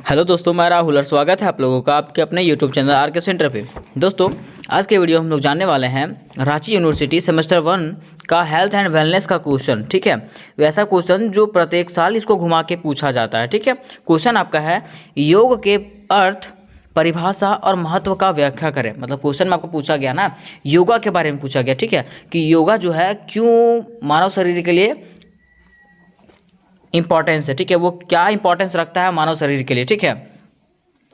Hello दोस्तों, मैं राहुल और स्वागत है आप लोगों का आपके अपने यूट्यूब चैनल आर के सेंटर पे। दोस्तों, आज के वीडियो हम लोग जानने वाले हैं रांची यूनिवर्सिटी सेमेस्टर 1 का हेल्थ एंड वेलनेस का क्वेश्चन। ठीक है, वैसा क्वेश्चन जो प्रत्येक साल इसको घुमा के पूछा जाता है। ठीक है, क्वेश्चन आपका है योग के अर्थ, परिभाषा और महत्व का व्याख्या करें। मतलब क्वेश्चन में आपको पूछा गया ना, योगा के बारे में पूछा गया। ठीक है, कि योगा जो है क्यों मानव शरीर के लिए इंपॉर्टेंस है। ठीक है, वो क्या इंपॉर्टेंस रखता है मानव शरीर के लिए। ठीक है,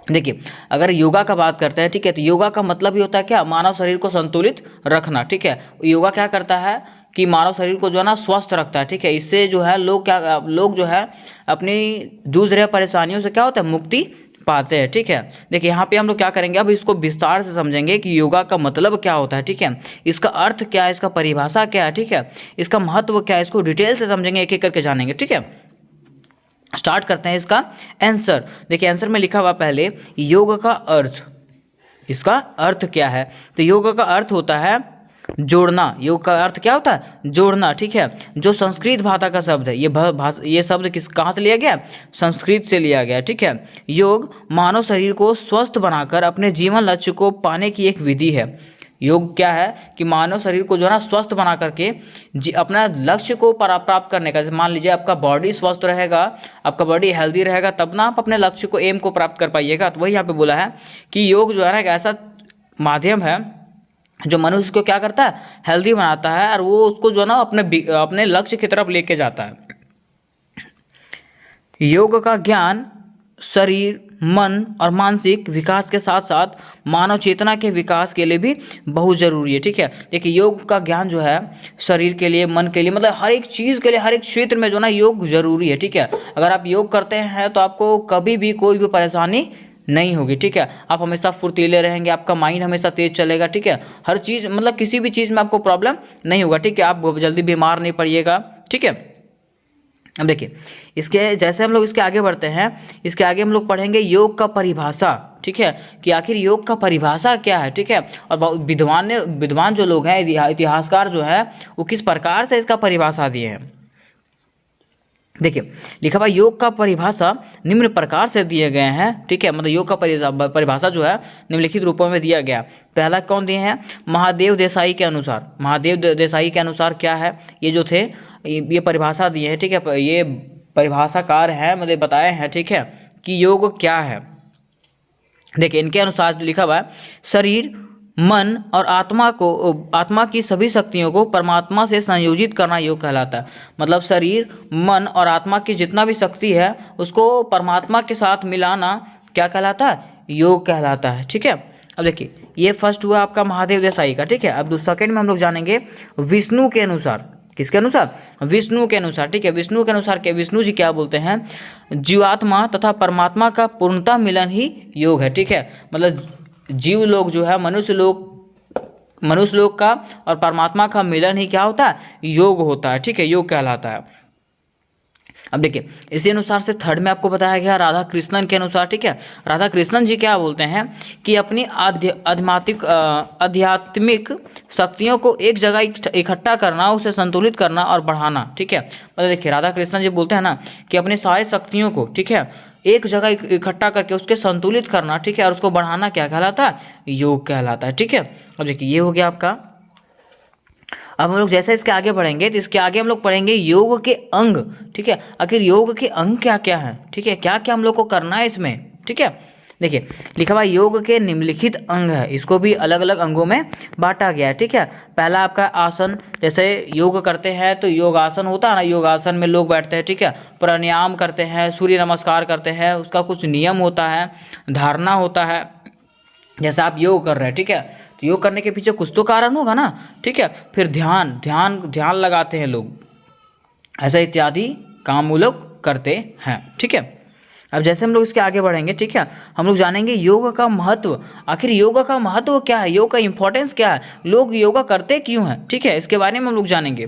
देखिए अगर योगा का बात करते हैं, ठीक है, तो योगा का मतलब ही होता है क्या, मानव शरीर को संतुलित रखना। ठीक है, योगा क्या करता है कि मानव शरीर को जो है ना स्वस्थ रखता है। ठीक है, इससे जो है लोग जो है अपनी जूझ रहे परेशानियों से क्या होता है, मुक्ति पाते हैं। ठीक है, देखिए यहाँ पे हम लोग क्या करेंगे, अब इसको विस्तार से समझेंगे कि योगा का मतलब क्या होता है। ठीक है, इसका अर्थ क्या है, इसका परिभाषा क्या है। ठीक है, इसका महत्व क्या है, इसको डिटेल से समझेंगे, एक एक करके जानेंगे। ठीक है, स्टार्ट करते हैं इसका आंसर। देखिए आंसर में लिखा हुआ पहले योग का अर्थ। इसका अर्थ क्या है, तो योग का अर्थ होता है जोड़ना। योग का अर्थ क्या होता है, जोड़ना। ठीक है, जो संस्कृत भाषा का शब्द है, ये शब्द कहाँ से लिया गया, संस्कृत से लिया गया। ठीक है, योग मानव शरीर को स्वस्थ बनाकर अपने जीवन लक्ष्य को पाने की एक विधि है। योग क्या है कि मानव शरीर को जो है ना स्वस्थ बना करके अपना लक्ष्य को प्राप्त करने का। मान लीजिए आपका बॉडी स्वस्थ रहेगा, आपका बॉडी हेल्दी रहेगा, तब ना आप अपने लक्ष्य को एम को प्राप्त कर पाइएगा। तो वही यहाँ पे बोला है कि योग जो है ना एक ऐसा माध्यम है जो मनुष्य को क्या करता है, हेल्दी बनाता है, और वो उसको जो है ना अपने लक्ष्य की तरफ लेके जाता है। योग का ज्ञान शरीर, मन और मानसिक विकास के साथ साथ मानव चेतना के विकास के लिए भी बहुत ज़रूरी है। ठीक है, देखिए योग का ज्ञान जो है शरीर के लिए, मन के लिए, मतलब हर एक चीज़ के लिए, हर एक क्षेत्र में जो ना योग जरूरी है। ठीक है, अगर आप योग करते हैं तो आपको कभी भी कोई भी परेशानी नहीं होगी। ठीक है, आप हमेशा फुर्तीले रहेंगे, आपका माइंड हमेशा तेज चलेगा। ठीक है, हर चीज़ मतलब किसी भी चीज़ में आपको प्रॉब्लम नहीं होगा। ठीक है, आप जल्दी बीमार नहीं पड़िएगा। ठीक है, अब देखिए इसके जैसे हम लोग इसके आगे बढ़ते हैं, इसके आगे हम लोग पढ़ेंगे योग का परिभाषा। ठीक है, कि आखिर योग का परिभाषा क्या है। ठीक है, और विद्वान जो लोग हैं, इतिहासकार जो है, वो किस प्रकार से इसका परिभाषा दिए हैं। देखिए लिखा हुआ योग का परिभाषा निम्न प्रकार से दिए गए हैं। ठीक है, मतलब योग का परिभाषा जो है निम्नलिखित रूपों में दिया गया। पहला कौन दिए हैं, महादेव देसाई के अनुसार। महादेव देसाई के अनुसार क्या है, ये जो थे ये परिभाषा दिए हैं। ठीक है, ये परिभाषाकार हैं, मतलब बताए हैं। ठीक है, कि योग क्या है। देखिए इनके अनुसार लिखा हुआ है शरीर, मन और आत्मा की सभी शक्तियों को परमात्मा से संयोजित करना योग कहलाता है। मतलब शरीर, मन और आत्मा की जितना भी शक्ति है उसको परमात्मा के साथ मिलाना क्या कहलाता है, योग कहलाता है। ठीक है, अब देखिए ये फर्स्ट हुआ आपका महादेव देसाई का। ठीक है, अब सेकंड में हम लोग जानेंगे विष्णु के अनुसार। किसके अनुसार, विष्णु के अनुसार। ठीक है, विष्णु के अनुसार के विष्णु जी क्या बोलते हैं, जीवात्मा तथा परमात्मा का पूर्णता मिलन ही योग है। ठीक है, मतलब जीव लोग जो है, मनुष्य लोग का और परमात्मा का मिलन ही क्या होता है, योग होता है। ठीक है, योग कहलाता है। अब देखिए इसी अनुसार से थर्ड में आपको बताया गया राधा कृष्णन के अनुसार। ठीक है, राधा कृष्णन जी क्या बोलते हैं कि अपनी आध्यात्मिक शक्तियों को एक जगह इकट्ठा करना, उसे संतुलित करना और बढ़ाना। ठीक है, मतलब देखिए राधा कृष्णन जी बोलते हैं ना कि अपनी सारी शक्तियों को, ठीक है, एक जगह इकट्ठा करके उसके संतुलित करना। ठीक है, और उसको बढ़ाना क्या कहलाता है, योग कहलाता है। ठीक है, अब देखिए ये हो गया आपका। अब हम लोग जैसे इसके आगे बढ़ेंगे तो इसके आगे हम लोग पढ़ेंगे योग के अंग। ठीक है, आखिर योग के अंग क्या क्या है। ठीक है, क्या क्या हम लोग को करना है इसमें। ठीक है, देखिए लिखा हुआ योग के निम्नलिखित अंग है, इसको भी अलग अलग अंगों में बांटा गया है। ठीक है, पहला आपका आसन, जैसे योग करते हैं तो योग आसन होता है ना, योग आसन में लोग बैठते हैं। ठीक है, प्राणायाम करते हैं, सूर्य नमस्कार करते हैं, उसका कुछ नियम होता है, धारणा होता है। जैसे आप योग कर रहे हैं, ठीक है, तो योग करने के पीछे कुछ तो कारण होगा ना। ठीक है, फिर ध्यान लगाते हैं लोग, ऐसा इत्यादि काम वो लोग करते हैं। ठीक है, अब जैसे हम लोग इसके आगे बढ़ेंगे, ठीक है, हम लोग जानेंगे योग का महत्व। आखिर योग का महत्व क्या है, योग का इंपॉर्टेंस क्या है, लोग योगा करते क्यों हैं। ठीक है, इसके बारे में हम लोग जानेंगे।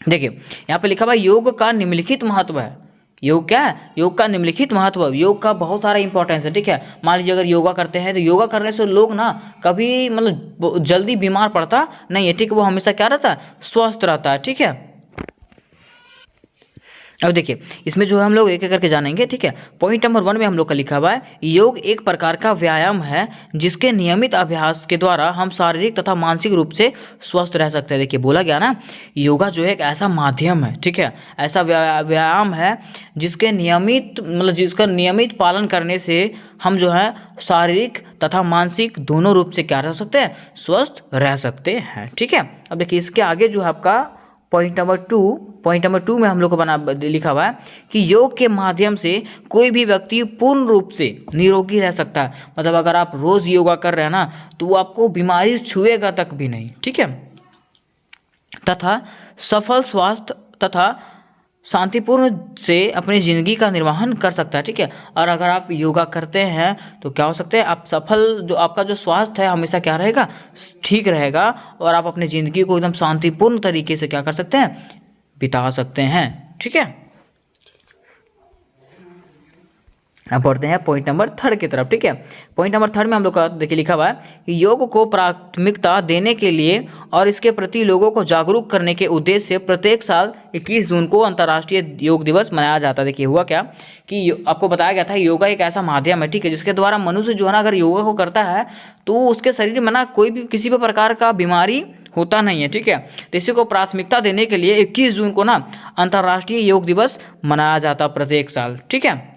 देखिए यहाँ पे लिखा हुआ योग का निम्नलिखित महत्व है। योग क्या है, योग का निम्नलिखित महत्व। योग का बहुत सारा इंपॉर्टेंस है। ठीक है, मान लीजिए अगर योगा करते हैं तो योगा करने से लोग ना कभी मतलब जल्दी बीमार पड़ता नहीं है। ठीक है, वो हमेशा क्या रहता है, स्वस्थ रहता है। ठीक है, अब देखिए इसमें जो है हम लोग एक एक करके जानेंगे, ठीक है। पॉइंट नंबर 1 में हम लोग का लिखा हुआ है, योग एक प्रकार का व्यायाम है जिसके नियमित अभ्यास के द्वारा हम शारीरिक तथा मानसिक रूप से स्वस्थ रह सकते हैं। देखिए बोला गया ना, योगा जो है एक ऐसा माध्यम है, ठीक है, ऐसा व्यायाम है जिसके नियमित मतलब जिसका नियमित पालन करने से हम जो है शारीरिक तथा मानसिक दोनों रूप से क्या रह सकते हैं, स्वस्थ रह सकते हैं, ठीक है। अब देखिए इसके आगे जो है आपका पॉइंट नंबर 2 में हम लोग को लिखा हुआ है कि योग के माध्यम से कोई भी व्यक्ति पूर्ण रूप से निरोगी रह सकता है। मतलब अगर आप रोज़ योगा कर रहे हैं ना तो वो आपको बीमारी छुएगा तक भी नहीं, ठीक है, तथा सफल स्वास्थ्य तथा शांतिपूर्ण से अपनी ज़िंदगी का निर्वहन कर सकता है, ठीक है। और अगर आप योगा करते हैं तो क्या हो सकते हैं, आप सफल, जो आपका जो स्वास्थ्य है हमेशा क्या रहेगा, ठीक रहेगा, और आप अपनी ज़िंदगी को एकदम शांतिपूर्ण तरीके से क्या कर सकते हैं, बिता सकते हैं, ठीक है। अब पढ़ते हैं पॉइंट नंबर 3 की तरफ, ठीक है। पॉइंट नंबर 3 में हम लोग का देखिए लिखा हुआ है कि योग को प्राथमिकता देने के लिए और इसके प्रति लोगों को जागरूक करने के उद्देश्य से प्रत्येक साल 21 जून को अंतर्राष्ट्रीय योग दिवस मनाया जाता है। देखिए हुआ क्या कि आपको बताया गया था योगा एक ऐसा माध्यम है, ठीक है, जिसके द्वारा मनुष्य जो है ना अगर योगा को करता है तो उसके शरीर में ना कोई भी किसी भी प्रकार का बीमारी होता नहीं है, ठीक है। तो इसी को प्राथमिकता देने के लिए 21 जून को ना अंतर्राष्ट्रीय योग दिवस मनाया जाता है प्रत्येक साल, ठीक है।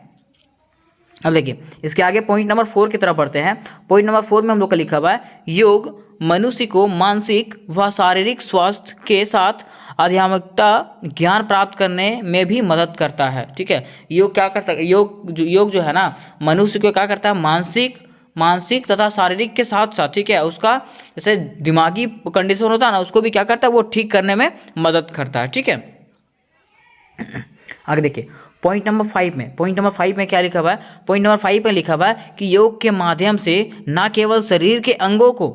अब देखिए इसके आगे पॉइंट नंबर 4 की तरफ बढ़ते हैं। पॉइंट नंबर 4 में हम लोग का लिखा हुआ है, योग मनुष्य को मानसिक व शारीरिक स्वास्थ्य के साथ आध्यात्मिकता ज्ञान प्राप्त करने में भी मदद करता है, ठीक है। योग क्या कर सकता, योग जो है ना मनुष्य को क्या करता है, मानसिक तथा शारीरिक के साथ साथ, ठीक है, उसका जैसे दिमागी कंडीशन होता है ना उसको भी क्या करता है, वो ठीक करने में मदद करता है, ठीक है। आगे देखिए पॉइंट नंबर 5 में क्या लिखा हुआ है, पॉइंट नंबर 5 में लिखा हुआ है कि योग के माध्यम से न केवल शरीर के अंगों को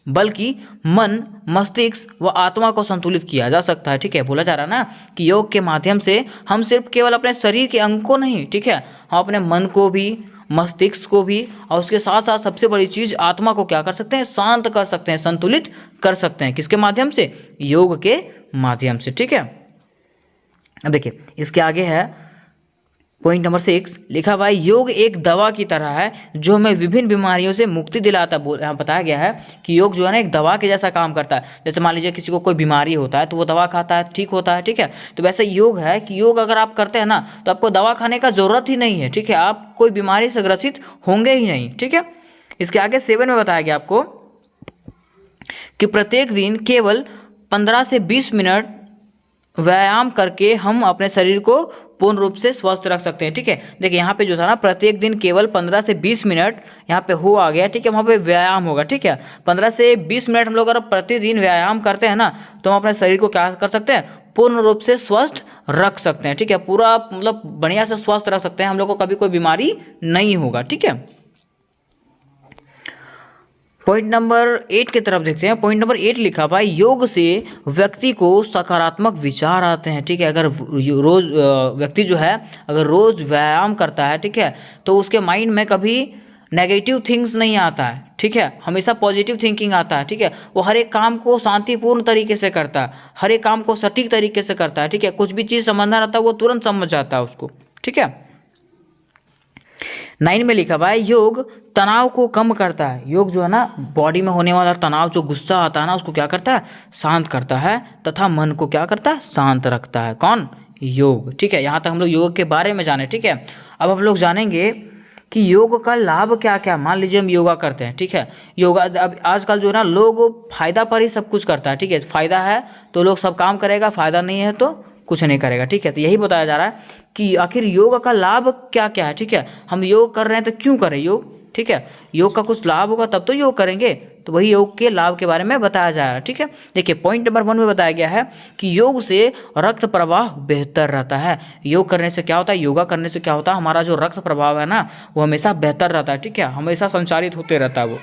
बल्कि मन, मस्तिष्क व आत्मा को संतुलित किया जा सकता है, ठीक है। बोला जा रहा है ना कि योग के माध्यम से हम सिर्फ केवल अपने शरीर के अंग को नहीं, ठीक है, हम अपने मन को भी, मस्तिष्क को भी, और उसके साथ साथ सबसे बड़ी चीज़ आत्मा को क्या कर सकते हैं, शांत कर सकते हैं, संतुलित कर सकते हैं। किसके माध्यम से, योग के माध्यम से, ठीक है। अब देखिए इसके आगे है पॉइंट नंबर 6 लिखा हुआ है, योग एक दवा की तरह है जो हमें विभिन्न बीमारियों से मुक्ति दिलाता है। यहाँ बताया गया है कि योग जो है ना एक दवा के जैसा काम करता है। जैसे मान लीजिए किसी को कोई बीमारी होता है तो वो दवा खाता है, ठीक होता है, ठीक है। तो वैसे योग है कि योग अगर आप करते हैं ना तो आपको दवा खाने का ज़रूरत ही नहीं है, ठीक है, आप कोई बीमारी से ग्रसित होंगे ही नहीं, ठीक है। इसके आगे 7 में बताया गया आपको कि प्रत्येक दिन केवल 15 से 20 मिनट व्यायाम करके हम अपने शरीर को पूर्ण रूप से स्वस्थ रख सकते हैं, ठीक है। देखिए यहाँ पे जो था ना प्रत्येक दिन केवल 15 से 20 मिनट यहाँ पे हो आ गया, ठीक है, वहाँ पे व्यायाम होगा, ठीक है। 15 से 20 मिनट हम लोग अगर प्रतिदिन व्यायाम करते हैं ना तो हम अपने शरीर को क्या कर सकते हैं, पूर्ण रूप से स्वस्थ रख सकते हैं, ठीक है, पूरा मतलब बढ़िया से स्वस्थ रख सकते हैं, हम लोग को कभी कोई बीमारी नहीं होगा, ठीक है। पॉइंट नंबर 8 की तरफ देखते हैं। पॉइंट नंबर 8 लिखा हुआ है, योग से व्यक्ति को सकारात्मक विचार आते हैं, ठीक है। अगर रोज व्यक्ति जो है अगर रोज व्यायाम करता है, ठीक है, तो उसके माइंड में कभी नेगेटिव थिंग्स नहीं आता है, ठीक है, हमेशा पॉजिटिव थिंकिंग आता है, ठीक है। वो हर एक काम को शांतिपूर्ण तरीके से करता है, हर एक काम को सटीक तरीके से करता है, ठीक है। कुछ भी चीज़ समझना रहता है वो तुरंत समझ जाता है उसको, ठीक है। 9 में लिखा हुआ है, योग तनाव को कम करता है। योग जो है ना बॉडी में होने वाला तनाव, जो गुस्सा आता है ना उसको क्या करता है, शांत करता है, तथा मन को क्या करता है, शांत रखता है। कौन, योग, ठीक है। यहाँ तक हम लोग योग के बारे में जाने, ठीक है। अब हम लोग जानेंगे कि योग का लाभ क्या क्या। मान लीजिए हम योगा करते हैं, ठीक है, योगा अब आजकल जो है ना लोग फायदा पर ही सब कुछ करता है, ठीक है। फायदा है तो लोग सब काम करेगा, फायदा नहीं है तो कुछ नहीं करेगा, ठीक है। तो यही बताया जा रहा है कि आखिर योग का लाभ क्या क्या है, ठीक है। हम योग कर रहे हैं तो क्यों करें योग, ठीक है। योग का कुछ लाभ होगा तब तो योग करेंगे, तो वही योग के लाभ के बारे में बताया जा रहा है, ठीक है। देखिए पॉइंट नंबर 1 में बताया गया है कि योग से रक्त प्रवाह बेहतर रहता है। योग करने से क्या होता है, योगा करने से क्या होता है, हमारा जो रक्त प्रवाह है ना वो हमेशा बेहतर रहता है, ठीक है, हमेशा संचारित होते रहता है वो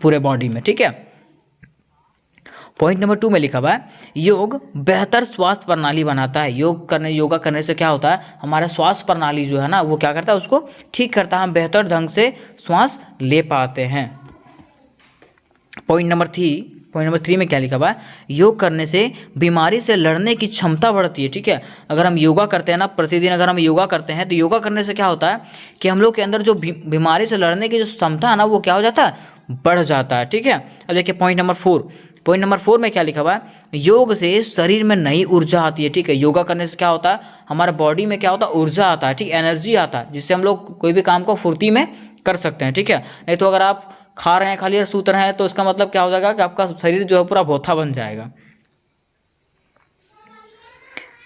पूरे बॉडी में, ठीक है। पॉइंट नंबर 2 में लिखा हुआ है, योग बेहतर स्वास्थ्य प्रणाली बनाता है। योगा करने से क्या होता है, हमारा स्वास्थ्य प्रणाली जो है ना वो क्या करता है, उसको ठीक करता है, हम बेहतर ढंग से श्वास ले पाते हैं। पॉइंट पॉइंट नंबर 3 में क्या लिखा हुआ है, योग करने से बीमारी से लड़ने की क्षमता बढ़ती है। ठीक है, अगर हम योगा करते हैं ना प्रतिदिन, अगर हम योगा करते हैं तो योगा करने से क्या होता है कि हम लोग के अंदर जो बीमारी से लड़ने की जो क्षमता है ना वो क्या हो जाता है, बढ़ जाता है। ठीक है, अब देखिए पॉइंट नंबर 4, पॉइंट नंबर 4 में क्या लिखा हुआ है, योग से शरीर में नई ऊर्जा आती है। ठीक है, योगा करने से क्या होता है, हमारे बॉडी में क्या होता है, ऊर्जा आता है, ठीक, एनर्जी आता है, जिससे हम लोग कोई भी काम को फुर्ती में कर सकते हैं। ठीक है, नहीं तो अगर आप खा रहे हैं खाली और सूत रहे हैं तो इसका मतलब क्या हो जाएगा कि आपका शरीर जो है पूरा भोथा बन जाएगा।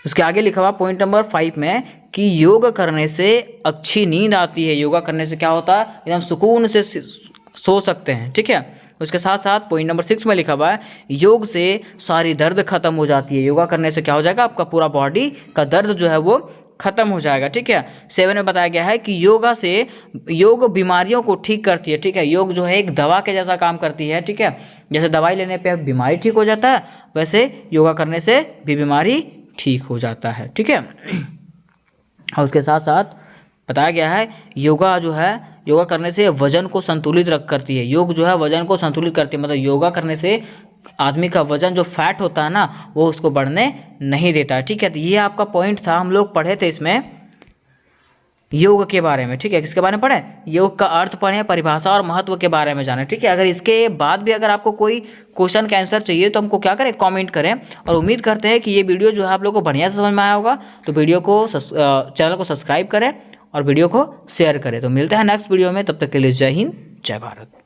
उसके आगे लिखा हुआ पॉइंट नंबर 5 में कि योग करने से अच्छी नींद आती है। योगा करने से क्या होता है, एकदम सुकून से सो सकते हैं। ठीक है, उसके साथ साथ पॉइंट नंबर 6 में लिखा हुआ है, योग से सारी दर्द खत्म हो जाती है। योगा करने से क्या हो जाएगा, आपका पूरा बॉडी का दर्द जो है वो खत्म हो जाएगा। ठीक है, 7 में बताया गया है कि योग बीमारियों को ठीक करती है। ठीक है, योग जो है एक दवा के जैसा काम करती है। ठीक है, जैसे दवाई लेने पे बीमारी ठीक हो जाता है, वैसे योगा करने से भी बीमारी ठीक हो जाता है। ठीक है, और उसके साथ साथ बताया गया है योगा जो है, योगा करने से वजन को संतुलित करती है। योग जो है वजन को संतुलित करती है, मतलब योगा करने से आदमी का वजन जो फैट होता है ना वो उसको बढ़ने नहीं देता है। ठीक है, तो ये आपका पॉइंट था, हम लोग पढ़े थे इसमें योग के बारे में। ठीक है, किसके बारे में पढ़े, योग का अर्थ पढ़े, परिभाषा और महत्व के बारे में जाने। ठीक है, अगर इसके बाद भी अगर आपको कोई क्वेश्चन का आंसर चाहिए तो हमको क्या करें, कमेंट करें। और उम्मीद करते हैं कि ये वीडियो जो है आप लोगों को बढ़िया से समझ में आया होगा। तो वीडियो को चैनल को सब्सक्राइब करें और वीडियो को शेयर करें। तो मिलते हैं नेक्स्ट वीडियो में, तब तक के लिए जय हिंद जय भारत।